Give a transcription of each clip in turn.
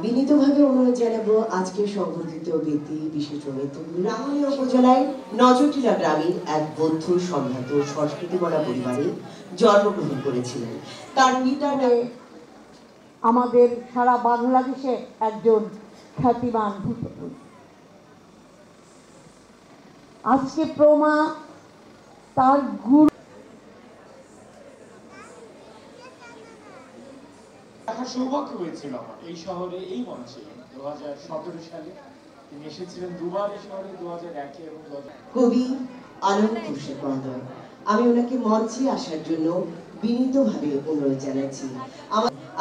বিনীতভাবে অনুরোধ জানাবো আজকে সংবর্ধিত ব্যক্তি বিশিষ্ট ব্যক্তিগুলি রাঙ্গুনিয়া উপজেলায় নজরটিলা গ্রামের এক বৌদ্ধ সম্ভ্রান্ত সংস্কৃতিমনা পরিবারে জন্মগ্রহণ করেছিলেন। তার পিতার আমাদের সারা বাংলাদেশে একজন খ্যাতিমান ভূতপূর্ব। আজকে প্রমা তার গুরু দেখার সৌভাগ্য হয়েছিল আমার এই শহরে এই মঞ্চে 2017 সালে তিনি এসেছিলেন দুবার এই শহরে, 2001 এবং 2000। কবি আলম খুরশেদ মহোদয়, আমি ওনাকে মঞ্চে আসার জন্য বিনীতভাবে অনুরোধ জানাচ্ছি।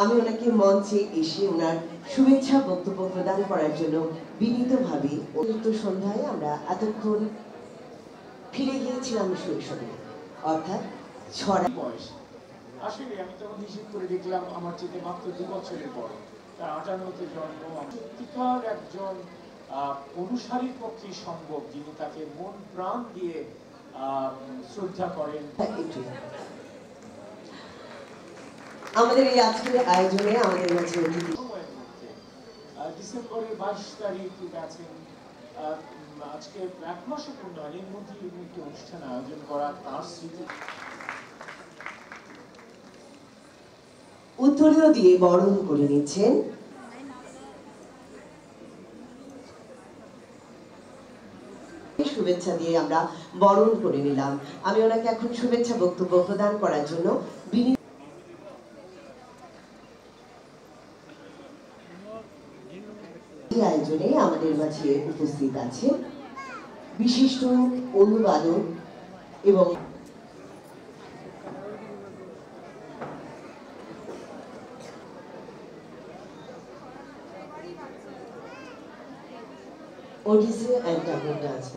আমি ওনাকে মঞ্চে এসে ওনার শুভেচ্ছা বক্তব্য প্রদান করার জন্য বিনীতভাবে অনুরোধ। সন্ধ্যায় আমরা এতক্ষণ ফিরে গিয়েছিলাম শৈশবে, অর্থাৎ ছড়া বয়স। আসলে আমি তখন হিসেব করে দেখলাম আমার চেয়ে মাত্র 2 বছরের বড়। তার 58-তে জন্ম। সত্যিকার একজন অনুসারীর পক্ষে সম্ভব, যিনি তাকে মন প্রাণ দিয়ে শ্রদ্ধা করেন। আমাদের এই আজকের আয়োজনে আমাদের মাঝে অতিথি ডিসেম্বরের 22 তারিখ গেছেন, আজকে 1 মাসও পূর্ণ হয়, এর মধ্যে একটি অনুষ্ঠান আয়োজন করা তার স্মৃতি। উত্তরীয় দিয়ে বরণ করে নিচ্ছেন শুভেচ্ছা দিয়ে আমরা বরণ করে নিলাম। আমি ওনাকে এখন শুভেচ্ছা বক্তব্য প্রদান করার জন্য এই আয়োজনে আমাদের মাঝে উপস্থিত আছেন বিশিষ্ট অনুবাদক এবং Odyssey and Tamil dance.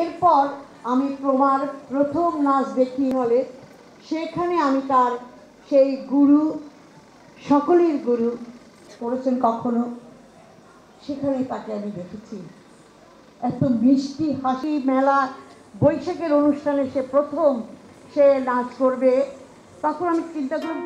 এরপর আমি প্রমার প্রথম নাচ দেখি হলে, সেখানে আমি তার সেই গুরু, সকলের গুরু পড়েছেন কখনো, সেখানে তাকে আমি দেখেছি। এত মিষ্টি হাসি, মেলা বৈশাখের অনুষ্ঠানে সে প্রথম সে নাচ করবে, তখন আমি চিন্তা করি